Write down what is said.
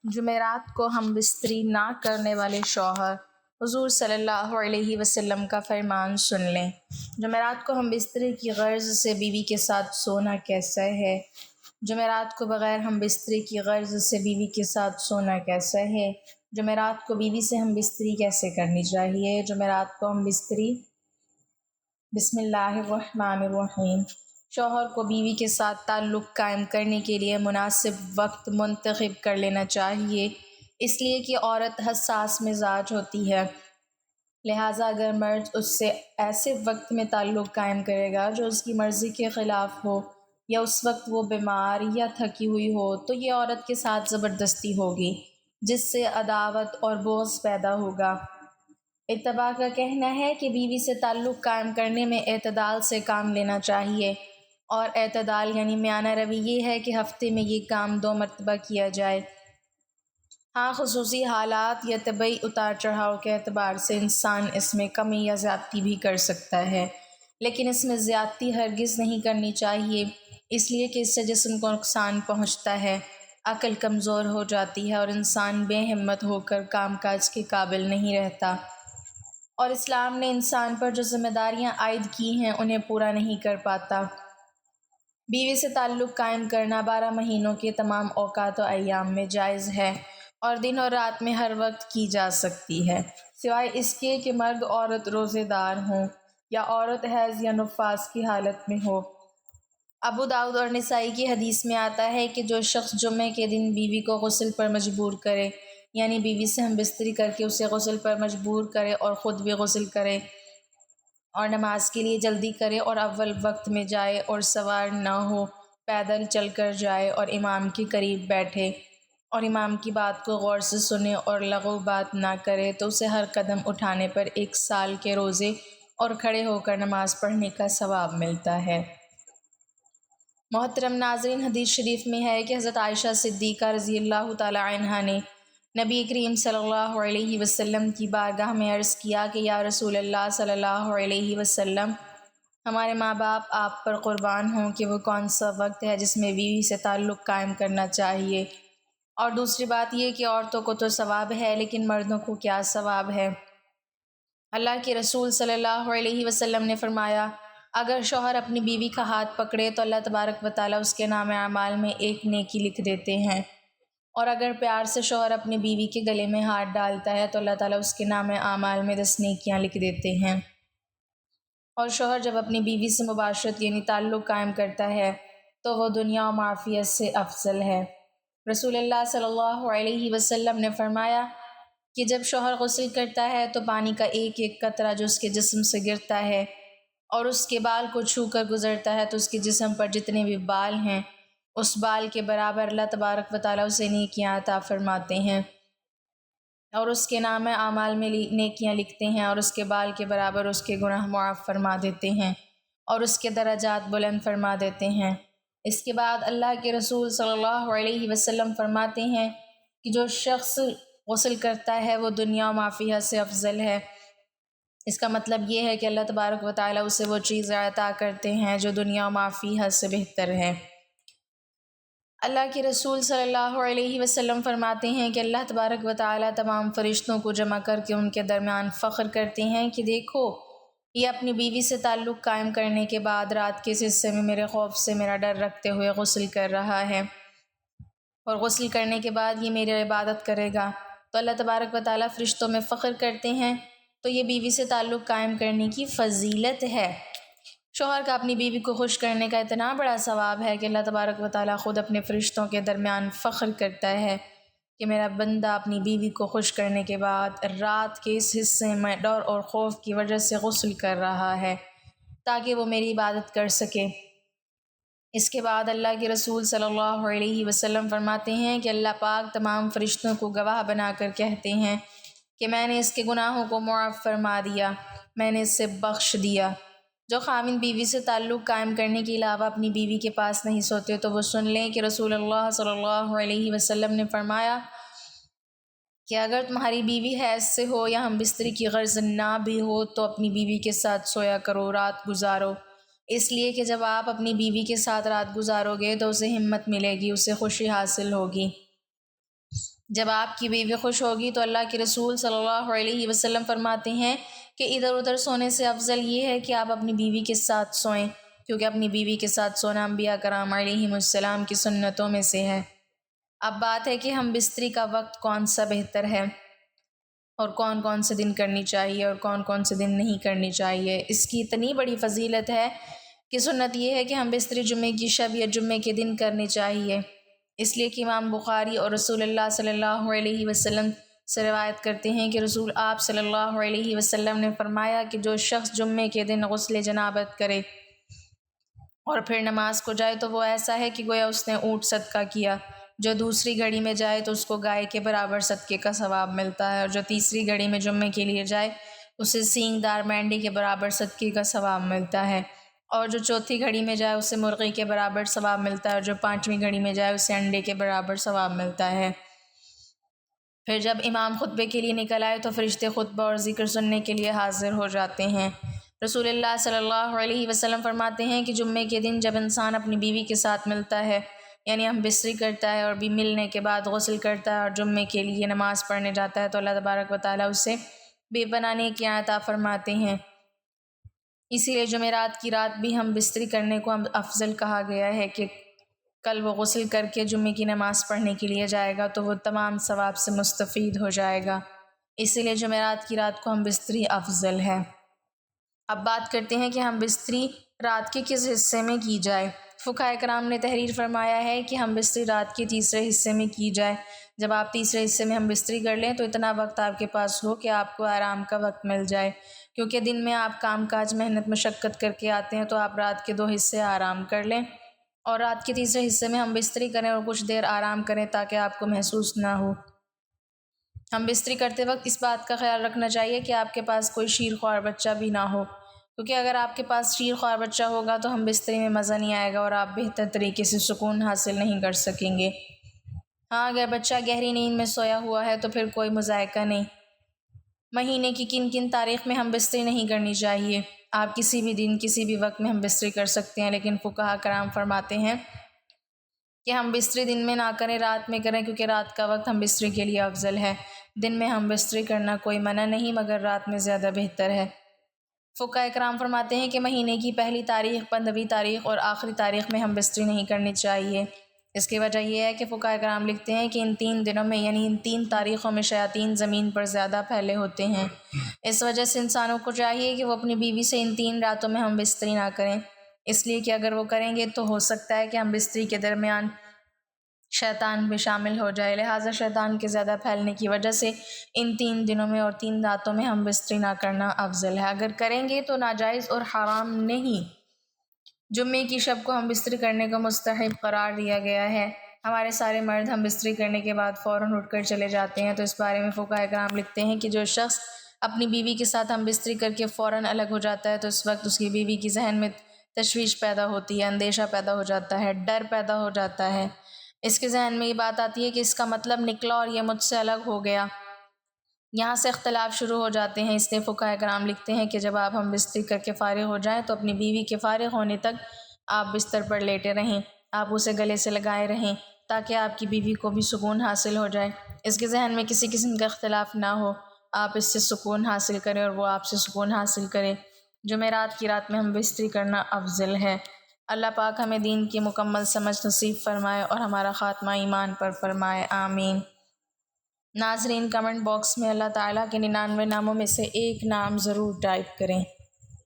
جمعرات کو ہم بستری نہ کرنے والے شوہر، حضور صلی اللہ علیہ وسلم کا فرمان سن لیں۔ جمعرات کو ہم بستری کی غرض سے بیوی کے ساتھ سونا کیسا ہے؟ جمعرات کو بغیر ہم بستری کی غرض سے بیوی کے ساتھ سونا کیسا ہے؟ جمعرات کو بیوی سے ہم بستری کیسے کرنی چاہیے؟ جمعرات کو ہم بستری بسم اللہ الرحمن الرحیم۔ شوہر کو بیوی کے ساتھ تعلق قائم کرنے کے لیے مناسب وقت منتخب کر لینا چاہیے، اس لیے کہ عورت حساس مزاج ہوتی ہے، لہٰذا اگر مرد اس سے ایسے وقت میں تعلق قائم کرے گا جو اس کی مرضی کے خلاف ہو، یا اس وقت وہ بیمار یا تھکی ہوئی ہو، تو یہ عورت کے ساتھ زبردستی ہوگی، جس سے عداوت اور بغض پیدا ہوگا۔ اتباع کا کہنا ہے کہ بیوی سے تعلق قائم کرنے میں اعتدال سے کام لینا چاہیے، اور اعتدال یعنی میانہ روی یہ ہے کہ ہفتے میں یہ کام 2 مرتبہ کیا جائے۔ ہاں، خصوصی حالات یا طبعی اتار چڑھاؤ کے اعتبار سے انسان اس میں کمی یا زیادتی بھی کر سکتا ہے، لیکن اس میں زیادتی ہرگز نہیں کرنی چاہیے، اس لیے کہ اس سے جسم کو نقصان پہنچتا ہے، عقل کمزور ہو جاتی ہے اور انسان بے ہمت ہو کر کام کاج کے قابل نہیں رہتا، اور اسلام نے انسان پر جو ذمہ داریاں عائد کی ہیں انہیں پورا نہیں کر پاتا۔ بیوی سے تعلق قائم کرنا 12 مہینوں کے تمام اوقات و ایام میں جائز ہے، اور دن اور رات میں ہر وقت کی جا سکتی ہے، سوائے اس کے کہ مرد عورت روزے دار ہوں یا عورت حیض یا نفاس کی حالت میں ہو۔ ابو داؤد اور نسائی کی حدیث میں آتا ہے کہ جو شخص جمعے کے دن بیوی کو غسل پر مجبور کرے، یعنی بیوی سے ہم بستری کر کے اسے غسل پر مجبور کرے اور خود بھی غسل کرے اور نماز کے لیے جلدی کرے اور اول وقت میں جائے اور سوار نہ ہو، پیدل چل کر جائے اور امام کے قریب بیٹھے اور امام کی بات کو غور سے سنے اور لغو بات نہ کرے، تو اسے ہر قدم اٹھانے پر 1 سال کے روزے اور کھڑے ہو کر نماز پڑھنے کا ثواب ملتا ہے۔ محترم ناظرین، حدیث شریف میں ہے کہ حضرت عائشہ صدیقہ رضی اللہ تعالی عنہا نے نبی کریم صلی اللہ علیہ وسلم کی بارگاہ میں عرض کیا کہ یا رسول اللہ صلی اللہ علیہ وسلم، ہمارے ماں باپ آپ پر قربان ہوں کہ وہ کون سا وقت ہے جس میں بیوی سے تعلق قائم کرنا چاہیے، اور دوسری بات یہ کہ عورتوں کو تو ثواب ہے لیکن مردوں کو کیا ثواب ہے؟ اللہ کے رسول صلی اللہ علیہ وسلم نے فرمایا، اگر شوہر اپنی بیوی کا ہاتھ پکڑے تو اللہ تبارک و تعالیٰ اس کے نام اعمال میں 1 نیکی لکھ دیتے ہیں، اور اگر پیار سے شوہر اپنی بیوی کے گلے میں ہاتھ ڈالتا ہے تو اللہ تعالیٰ اس کے نام اعمال میں 10 نیکیاں لکھ دیتے ہیں۔ اور شوہر جب اپنی بیوی سے مباشرت یعنی تعلق قائم کرتا ہے تو وہ دنیا و معافیت سے افضل ہے۔ رسول اللہ صلی اللہ علیہ وسلم نے فرمایا کہ جب شوہر غسل کرتا ہے تو پانی کا ایک ایک قطرہ جو اس کے جسم سے گرتا ہے اور اس کے بال کو چھو کر گزرتا ہے تو اس کے جسم پر جتنے بھی بال ہیں اس بال کے برابر اللہ تبارک و تعالیٰ اسے نیکیاں عطا فرماتے ہیں، اور اس کے نام اعمال میں نیکیاں لکھتے ہیں، اور اس کے بال کے برابر اس کے گناہ معاف فرما دیتے ہیں اور اس کے درجات بلند فرما دیتے ہیں۔ اس کے بعد اللہ کے رسول صلی اللہ علیہ وسلم فرماتے ہیں کہ جو شخص غسل کرتا ہے وہ دنیا و معافیہ سے افضل ہے۔ اس کا مطلب یہ ہے کہ اللہ تبارک و تعالیٰ اسے وہ چیزیں عطا کرتے ہیں جو دنیا و معافیہ سے بہتر ہے۔ اللہ کے رسول صلی اللہ علیہ وسلم فرماتے ہیں کہ اللہ تبارک و تعالیٰ تمام فرشتوں کو جمع کر کے ان کے درمیان فخر کرتے ہیں کہ دیکھو، یہ اپنی بیوی سے تعلق قائم کرنے کے بعد رات کے اس حصے میں میرے خوف سے میرا ڈر رکھتے ہوئے غسل کر رہا ہے، اور غسل کرنے کے بعد یہ میری عبادت کرے گا، تو اللہ تبارک و تعالیٰ فرشتوں میں فخر کرتے ہیں۔ تو یہ بیوی سے تعلق قائم کرنے کی فضیلت ہے۔ شوہر کا اپنی بیوی کو خوش کرنے کا اتنا بڑا ثواب ہے کہ اللہ تبارک و تعالیٰ خود اپنے فرشتوں کے درمیان فخر کرتا ہے کہ میرا بندہ اپنی بیوی کو خوش کرنے کے بعد رات کے اس حصے میں ڈر اور خوف کی وجہ سے غسل کر رہا ہے تاکہ وہ میری عبادت کر سکے۔ اس کے بعد اللہ کے رسول صلی اللہ علیہ وسلم فرماتے ہیں کہ اللہ پاک تمام فرشتوں کو گواہ بنا کر کہتے ہیں کہ میں نے اس کے گناہوں کو معاف فرما دیا، میں نے اس سے بخش دیا۔ جو خاوند بیوی سے تعلق قائم کرنے کے علاوہ اپنی بیوی کے پاس نہیں سوتے تو وہ سن لیں کہ رسول اللہ صلی اللہ علیہ وسلم نے فرمایا کہ اگر تمہاری بیوی حیض سے ہو یا ہم بستری کی غرض نہ بھی ہو تو اپنی بیوی کے ساتھ سویا کرو، رات گزارو، اس لیے کہ جب آپ اپنی بیوی کے ساتھ رات گزارو گے تو اسے ہمت ملے گی، اسے خوشی حاصل ہوگی۔ جب آپ کی بیوی خوش ہوگی تو اللہ کے رسول صلی اللہ علیہ وسلم فرماتے ہیں کہ ادھر ادھر سونے سے افضل یہ ہے کہ آپ اپنی بیوی کے ساتھ سوئیں، کیونکہ اپنی بیوی کے ساتھ سونا انبیاء کرام علیہم السلام کی سنتوں میں سے ہے۔ اب بات ہے کہ ہم بستری کا وقت کون سا بہتر ہے اور کون کون سے دن کرنی چاہیے اور کون کون سے دن نہیں کرنی چاہیے۔ اس کی اتنی بڑی فضیلت ہے کہ سنت یہ ہے کہ ہم بستری جمعے کی شب یا جمعے کے دن کرنی چاہیے، اس لیے کہ امام بخاری اور رسول اللہ صلی اللہ علیہ وسلم سے روایت کرتے ہیں کہ رسول آپ صلی اللہ علیہ وسلم نے فرمایا کہ جو شخص جمعے کے دن غسل جنابت کرے اور پھر نماز کو جائے تو وہ ایسا ہے کہ گویا اس نے اونٹ صدقہ کیا، جو دوسری گھڑی میں جائے تو اس کو گائے کے برابر صدقے کا ثواب ملتا ہے، اور جو تیسری گھڑی میں جمعے کے لیے جائے اسے سینگ دار مینڈی کے برابر صدقے کا ثواب ملتا ہے، اور جو چوتھی گھڑی میں جائے اسے مرغی کے برابر ثواب ملتا ہے، اور جو پانچویں گھڑی میں جائے اسے انڈے کے برابر ثواب ملتا ہے۔ پھر جب امام خطبے کے لیے نکل آئے تو فرشتے خطبہ اور ذکر سننے کے لیے حاضر ہو جاتے ہیں۔ رسول اللہ صلی اللہ علیہ وسلم فرماتے ہیں کہ جمعے کے دن جب انسان اپنی بیوی کے ساتھ ملتا ہے، یعنی ہم بستری کرتا ہے اور بھی ملنے کے بعد غسل کرتا ہے اور جمعے کے لیے نماز پڑھنے جاتا ہے تو اللہ تبارک و تعالیٰ اسے بے پناہ نیکیاں عطا فرماتے ہیں۔ اسی لیے جمعرات کی رات بھی ہم بستری کرنے کو افضل کہا گیا ہے کہ کل وہ غسل کر کے جمعے کی نماز پڑھنے کے لیے جائے گا تو وہ تمام ثواب سے مستفید ہو جائے گا، اسی لیے جمعرات کی رات کو ہم بستری افضل ہے۔ اب بات کرتے ہیں کہ ہم بستری رات کے کس حصے میں کی جائے۔ فقہاء کرام نے تحریر فرمایا ہے کہ ہم بستری رات کے تیسرے حصے میں کی جائے۔ جب آپ تیسرے حصے میں ہم بستری کر لیں تو اتنا وقت آپ کے پاس ہو کہ آپ کو آرام کا وقت مل جائے، کیونکہ دن میں آپ کام کاج محنت مشقت کر کے آتے ہیں تو آپ رات کے 2 حصے آرام کر لیں اور رات کے تیسرے حصے میں ہم بستری کریں اور کچھ دیر آرام کریں تاکہ آپ کو محسوس نہ ہو۔ ہم بستری کرتے وقت اس بات کا خیال رکھنا چاہیے کہ آپ کے پاس کوئی شیر خوار بچہ بھی نہ ہو، کیونکہ اگر آپ کے پاس شیر خوار بچہ ہوگا تو ہم بستری میں مزہ نہیں آئے گا اور آپ بہتر طریقے سے سکون حاصل نہیں کر سکیں گے۔ ہاں، اگر بچہ گہری نیند میں سویا ہوا ہے تو پھر کوئی مذائقہ نہیں۔ مہینے کی کن کن تاریخ میں ہم بستری نہیں کرنی چاہیے؟ آپ کسی بھی دن کسی بھی وقت میں ہم بستری کر سکتے ہیں، لیکن فقہاء کرام فرماتے ہیں کہ ہم بستری دن میں نہ کریں، رات میں کریں، کیونکہ رات کا وقت ہم بستری کے لیے افضل ہے۔ دن میں ہم بستری کرنا کوئی منع نہیں، مگر رات میں زیادہ بہتر ہے۔ فقہاء کرام فرماتے ہیں کہ مہینے کی پہلی تاریخ، 15ویں تاریخ اور آخری تاریخ میں ہم بستری نہیں کرنی چاہیے۔ اس کی وجہ یہ ہے کہ فقہاء کرام لکھتے ہیں کہ ان 3 دنوں میں یعنی ان 3 تاریخوں میں شیاطین زمین پر زیادہ پھیلے ہوتے ہیں، اس وجہ سے انسانوں کو چاہیے کہ وہ اپنی بیوی سے ان 3 راتوں میں ہم بستری نہ کریں، اس لیے کہ اگر وہ کریں گے تو ہو سکتا ہے کہ ہم بستری کے درمیان شیطان بھی شامل ہو جائے، لہٰذا شیطان کے زیادہ پھیلنے کی وجہ سے ان 3 دنوں میں اور 3 راتوں میں ہم بستری نہ کرنا افضل ہے۔ اگر کریں گے تو ناجائز اور حرام نہیں۔ جمعے کی شب کو ہم بستری کرنے کو مستحب قرار دیا گیا ہے۔ ہمارے سارے مرد ہم بستری کرنے کے بعد فوراً اٹھ کر چلے جاتے ہیں، تو اس بارے میں فقہاء کرام لکھتے ہیں کہ جو شخص اپنی بیوی کے ساتھ ہم بستری کر کے فوراً الگ ہو جاتا ہے تو اس وقت اس کی بیوی کی ذہن میں تشویش پیدا ہوتی ہے، اندیشہ پیدا ہو جاتا ہے، ڈر پیدا ہو جاتا ہے۔ اس کے ذہن میں یہ بات آتی ہے کہ اس کا مطلب نکلا اور یہ مجھ سے الگ ہو گیا۔ یہاں سے اختلاف شروع ہو جاتے ہیں، اس لیے فقہاء کرام لکھتے ہیں کہ جب آپ ہم بستری کر کے فارغ ہو جائیں تو اپنی بیوی کے فارغ ہونے تک آپ بستر پر لیٹے رہیں، آپ اسے گلے سے لگائے رہیں تاکہ آپ کی بیوی کو بھی سکون حاصل ہو جائے، اس کے ذہن میں کسی قسم کا اختلاف نہ ہو، آپ اس سے سکون حاصل کریں اور وہ آپ سے سکون حاصل کرے۔ جمعرات کی رات میں ہم بستری کرنا افضل ہے۔ اللہ پاک ہمیں دین کی مکمل سمجھ نصیب فرمائے اور ہمارا خاتمہ ایمان پر فرمائے، آمین۔ ناظرین، کمنٹ باکس میں اللہ تعالیٰ کے 99 ناموں میں سے ایک نام ضرور ٹائپ کریں۔